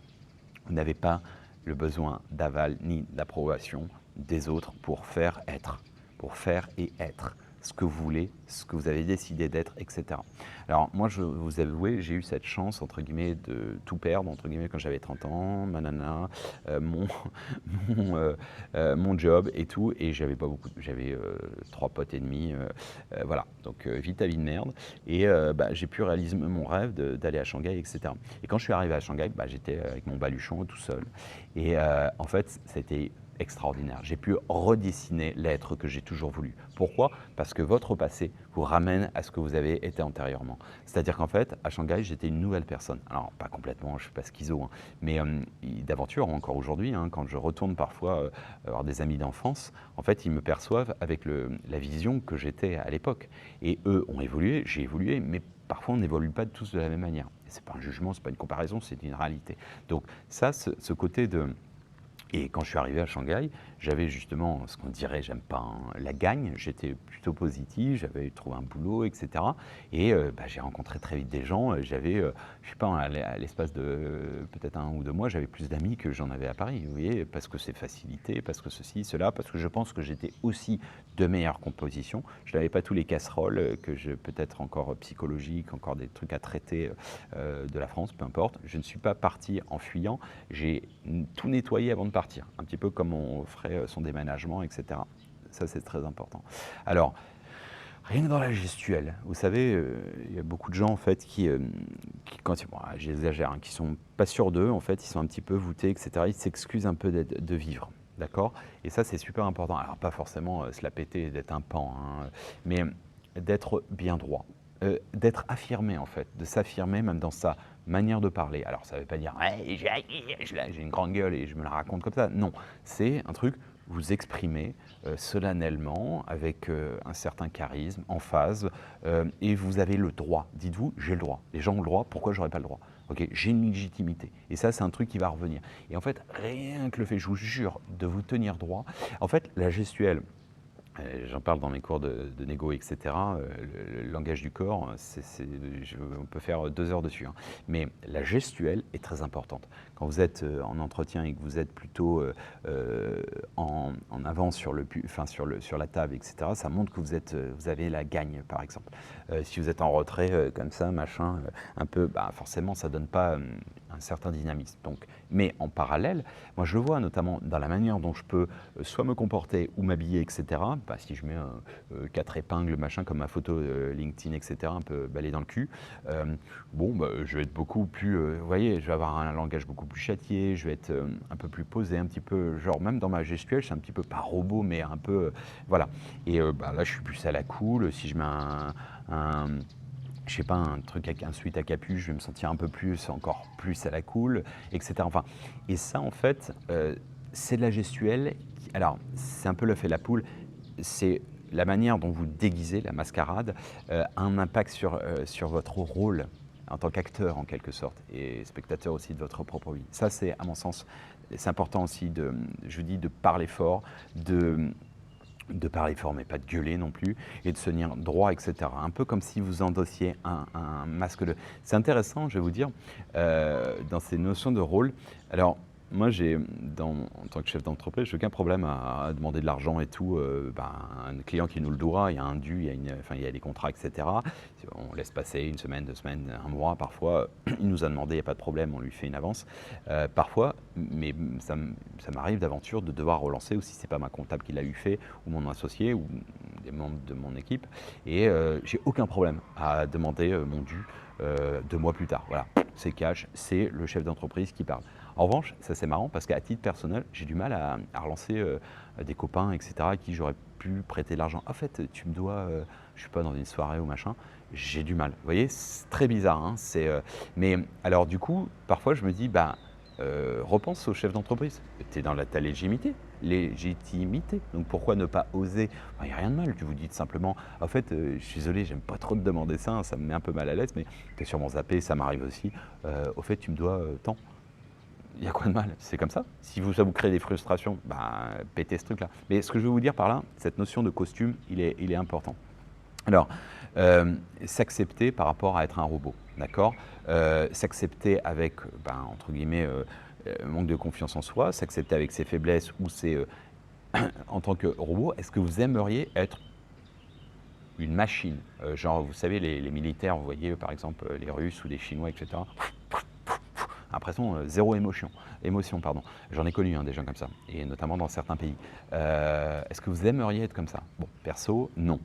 Vous n'avez pas le besoin d'aval ni d'approbation des autres pour faire et être. ce que vous voulez, ce que vous avez décidé d'être, etc. Alors moi, je vous avouer, j'ai eu cette chance, entre guillemets, de tout perdre, entre guillemets, quand j'avais 30 ans, ma nana, mon, mon job et tout, et j'avais pas beaucoup, j'avais 3 potes et demi, voilà, donc vite à vie de merde, et j'ai pu réaliser mon rêve d'aller à Shanghai, etc. Et quand je suis arrivé à Shanghai, j'étais avec mon baluchon tout seul, et en fait, c'était extraordinaire. J'ai pu redessiner l'être que j'ai toujours voulu. Pourquoi? Parce que votre passé vous ramène à ce que vous avez été antérieurement. C'est-à-dire qu'en fait, à Shanghai, j'étais une nouvelle personne. Alors, pas complètement, je ne suis pas schizo, hein, mais d'aventure, encore aujourd'hui, hein, quand je retourne parfois voir des amis d'enfance, en fait, ils me perçoivent avec la vision que j'étais à l'époque. Et eux ont évolué, j'ai évolué, mais parfois on n'évolue pas tous de la même manière. Ce n'est pas un jugement, ce n'est pas une comparaison, c'est une réalité. Donc ça, ce côté de... Et quand je suis arrivé à Shanghai, j'avais justement ce qu'on dirait, j'aime pas, hein, la gagne. J'étais plutôt positif, j'avais trouvé un boulot, etc. Et j'ai rencontré très vite des gens. J'avais, je sais pas, à l'espace de peut-être 1 ou 2 mois, j'avais plus d'amis que j'en avais à Paris. Vous voyez, parce que c'est facilité, parce que ceci, cela, parce que je pense que j'étais aussi de meilleure composition. Je n'avais pas tous les casseroles que je peut-être encore psychologiques, encore des trucs à traiter de la France, peu importe. Je ne suis pas parti en fuyant. J'ai tout nettoyé avant de partir, un petit peu comme on ferait son déménagement, etc. Ça, c'est très important. Alors, rien que dans la gestuelle, vous savez, il y a beaucoup de gens en fait qui quand bon, j'exagère, hein, qui sont pas sûrs d'eux, en fait, ils sont un petit peu voûtés, etc. Ils s'excusent un peu de vivre, d'accord? Et ça, c'est super important. Alors, pas forcément se la péter, d'être un pan, hein, mais d'être bien droit, d'être affirmé en fait, de s'affirmer même dans sa manière de parler. Alors, ça ne veut pas dire ouais, j'ai une grande gueule et je me la raconte comme ça. Non, c'est un truc, vous exprimez solennellement, avec un certain charisme, en phase, et vous avez le droit. Dites-vous, j'ai le droit. Les gens ont le droit, pourquoi j'aurais pas le droit? Ok, j'ai une légitimité. Et ça, c'est un truc qui va revenir. Et en fait, rien que le fait, je vous jure, de vous tenir droit, en fait, la gestuelle, j'en parle dans mes cours de négo, etc. Le langage du corps, on peut faire 2 heures dessus, hein. Mais la gestuelle est très importante. Quand vous êtes en entretien et que vous êtes plutôt en avant sur la table, etc., ça montre que vous avez la gagne, par exemple. Si vous êtes en retrait, comme ça, machin, un peu, forcément, ça ne donne pas un certain dynamisme. Donc, mais en parallèle, moi je le vois notamment dans la manière dont je peux soit me comporter ou m'habiller, etc. Si je mets 4 épingles, machin, comme ma photo LinkedIn, etc., un peu balai dans le cul, je vais être beaucoup plus, vous voyez, je vais avoir un langage beaucoup plus châtié, je vais être un peu plus posé, un petit peu, genre même dans ma gestuelle, c'est un petit peu pas robot, mais un peu, voilà. Et là, je suis plus à la cool. Si je mets je sais pas, un truc avec un sweat à capuche, je vais me sentir un peu plus, encore plus à la cool, etc. Enfin, et ça, en fait, c'est de la gestuelle. Alors, c'est un peu l'œuf et la poule. C'est la manière dont vous déguisez, la mascarade, a un impact sur votre rôle en tant qu'acteur, en quelque sorte, et spectateur aussi de votre propre vie. Ça, c'est, à mon sens, c'est important aussi je vous dis, de parler fort, de parler fort, mais pas de gueuler non plus, et de se tenir droit, etc. Un peu comme si vous endossiez un masque de... C'est intéressant, je vais vous dire, dans ces notions de rôle. Alors, moi, en tant que chef d'entreprise, j'ai aucun problème à demander de l'argent et tout. Un client qui nous le doit, il y a un dû, il y a des contrats, etc. On laisse passer 1 semaine, 2 semaines, 1 mois, parfois. Il nous a demandé, il n'y a pas de problème, on lui fait une avance. Parfois, mais ça m'arrive d'aventure de devoir relancer, ou si ce n'est pas ma comptable qui l'a eu fait, ou mon associé, ou des membres de mon équipe. Et j'ai aucun problème à demander mon dû 2 mois plus tard. Voilà, c'est cash, c'est le chef d'entreprise qui parle. En revanche, ça c'est marrant parce qu'à titre personnel, j'ai du mal à relancer des copains, etc., à qui j'aurais pu prêter de l'argent. En fait, tu me dois, je suis pas dans une soirée ou machin, j'ai du mal. Vous voyez, c'est très bizarre, hein, mais alors du coup, parfois je me dis, repense au chef d'entreprise. Tu es dans ta légitimité. Donc pourquoi ne pas oser? Il n'y a rien de mal. Tu vous dites simplement, en fait, je suis désolé, j'aime pas trop te demander ça, hein, ça me met un peu mal à l'aise, mais tu es sûrement zappé, ça m'arrive aussi. Au fait, tu me dois tant. Il y a quoi de mal? C'est comme ça. Si ça vous crée des frustrations, pétez ce truc-là. Mais ce que je veux vous dire par là, cette notion de costume, il est important. Alors, s'accepter par rapport à être un robot, d'accord? S'accepter avec, entre guillemets, manque de confiance en soi, s'accepter avec ses faiblesses ou en tant que robot, est-ce que vous aimeriez être une machine, genre vous savez les militaires, vous voyez par exemple les Russes ou les Chinois, etc. Impression, zéro émotion pardon. J'en ai connu, hein, des gens comme ça, et notamment dans certains pays. Est-ce que vous aimeriez être comme ça? Bon, perso, non.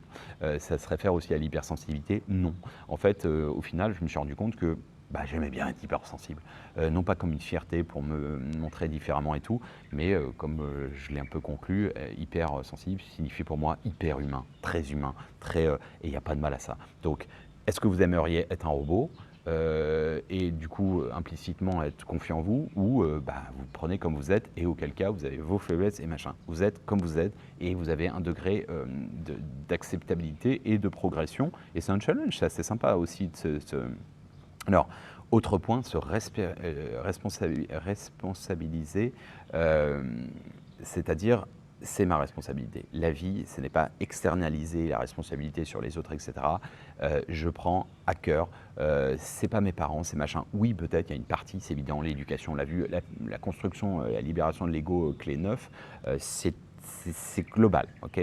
Ça se réfère aussi à l'hypersensibilité? Non. En fait, au final, je me suis rendu compte que bah, j'aimais bien être hypersensible. Non pas comme une fierté pour me montrer différemment et tout, mais comme je l'ai un peu conclu, hypersensible signifie pour moi hyper humain, très, et il n'y a pas de mal à ça. Donc, est-ce que vous aimeriez être un robot? Et du coup, implicitement être confiant en vous, ou bah, vous prenez comme vous êtes, et auquel cas vous avez vos faiblesses et machin. Vous êtes comme vous êtes, et vous avez un degré d'acceptabilité et de progression, et c'est un challenge, c'est assez sympa aussi de Alors, autre point, se responsabiliser, euh, c'est-à-dire c'est ma responsabilité. La vie, ce n'est pas externaliser la responsabilité sur les autres, etc. Je prends à cœur, c'est pas mes parents, c'est machin. Oui, peut-être, il y a une partie, c'est évident, l'éducation, on l'a vu, la construction, la libération de l'ego, clé 9, c'est global, ok,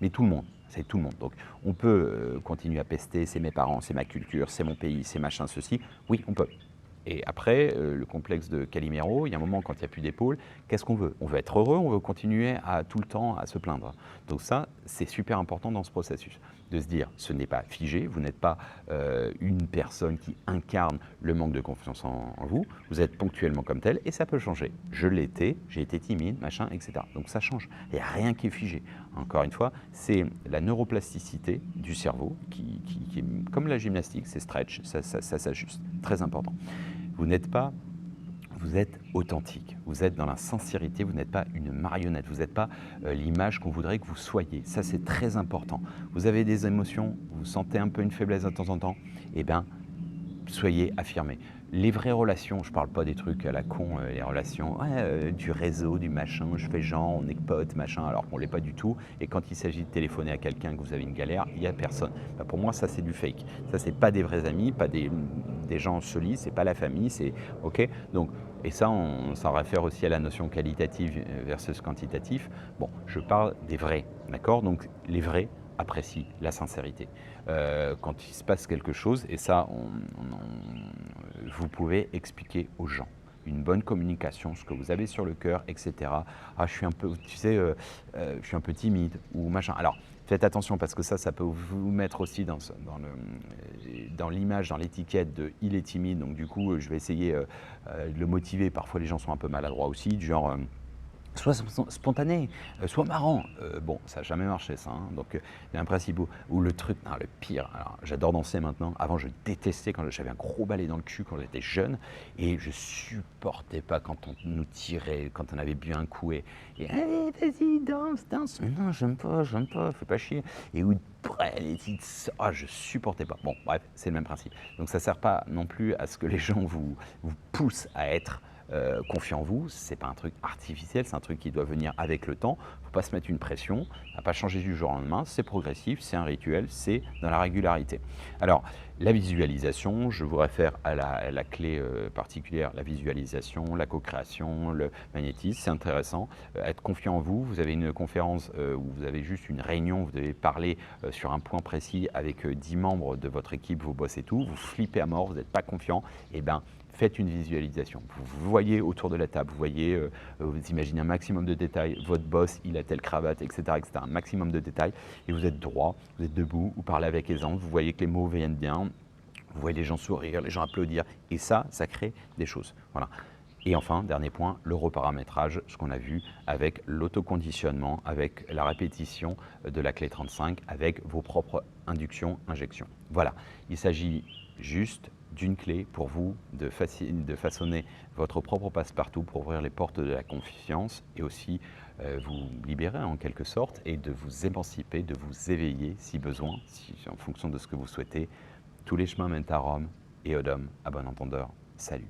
mais tout le monde. C'est tout le monde. Donc, on peut continuer à pester, c'est mes parents, c'est ma culture, c'est mon pays, c'est machin, ceci. Oui, on peut. Et après, le complexe de Calimero, il y a un moment quand il n'y a plus d'épaule, qu'est-ce qu'on veut? On veut être heureux, on veut continuer à tout le temps à se plaindre. Donc ça, c'est super important dans ce processus, de se dire, ce n'est pas figé, vous n'êtes pas une personne qui incarne le manque de confiance en vous, vous êtes ponctuellement comme tel, et ça peut changer. Je l'étais, j'ai été timide, machin, etc. Donc ça change, il n'y a rien qui est figé. Encore une fois, c'est la neuroplasticité du cerveau qui est comme la gymnastique, c'est stretch, ça s'ajuste, très important. Vous n'êtes pas, vous êtes authentique, vous êtes dans la sincérité, vous n'êtes pas une marionnette, vous n'êtes pas l'image qu'on voudrait que vous soyez. Ça, c'est très important. Vous avez des émotions, vous sentez un peu une faiblesse de temps en temps, eh bien, soyez affirmés. Les vraies relations, je parle pas des trucs à la con, les relations du réseau, du machin, je fais genre, on est potes, machin, alors qu'on l'est pas du tout. Et quand il s'agit de téléphoner à quelqu'un, que vous avez une galère, il y a personne. Bah, pour moi, ça c'est du fake. Ça c'est pas des vrais amis, pas des gens solides, c'est pas la famille, c'est ok. Donc et ça, on s'en réfère aussi à la notion qualitative versus quantitatif. Bon, je parle des vrais, d'accord? Donc les vrais apprécient la sincérité. Quand il se passe quelque chose, et ça, vous pouvez expliquer aux gens une bonne communication, ce que vous avez sur le cœur, etc. Ah, je suis un peu, tu sais, je suis un peu timide ou machin. Alors, faites attention parce que ça peut vous mettre aussi dans l'image, dans l'étiquette de il est timide. Donc du coup, je vais essayer de le motiver. Parfois, les gens sont un peu maladroits aussi, du genre. Soit spontané, soit marrant. Bon, ça n'a jamais marché ça. Hein. Donc, il y a un principe où le truc, non, le pire, alors j'adore danser maintenant. Avant, je détestais quand j'avais un gros balai dans le cul quand j'étais jeune. Et je supportais pas quand on nous tirait, quand on avait bu un coup allez, vas-y, danse. Mais non, j'aime pas, fais pas chier. Et où les titres, je supportais pas. Bon, bref, c'est le même principe. Donc, ça sert pas non plus à ce que les gens vous poussent à être confiant en vous, c'est pas un truc artificiel, c'est un truc qui doit venir avec le temps. Il ne faut pas se mettre une pression, ça va pas changer du jour au lendemain, c'est progressif, c'est un rituel, c'est dans la régularité. Alors, la visualisation, je vous réfère à la clé particulière, la visualisation, la co-création, le magnétisme, c'est intéressant. Être confiant en vous, vous avez une conférence où vous avez juste une réunion, vous devez parler sur un point précis avec 10 membres de votre équipe, vos boss et tout, vous flippez à mort, vous n'êtes pas confiant, et ben faites une visualisation. Vous voyez autour de la table, vous voyez, vous imaginez un maximum de détails, votre boss, il a telle cravate, etc., un maximum de détails, et vous êtes droit, vous êtes debout, vous parlez avec aisance, vous voyez que les mots viennent bien, vous voyez les gens sourire, les gens applaudir, et ça crée des choses. Voilà. Et enfin, dernier point, le reparamétrage, ce qu'on a vu avec l'autoconditionnement, avec la répétition de la clé 35, avec vos propres inductions, injections. Voilà, il s'agit juste d'une clé pour vous de façonner votre propre passe-partout pour ouvrir les portes de la confiance et aussi vous libérer en quelque sorte et de vous émanciper, de vous éveiller si besoin, en fonction de ce que vous souhaitez. Tous les chemins mènent à Rome et Odom, à bon entendeur. Salut.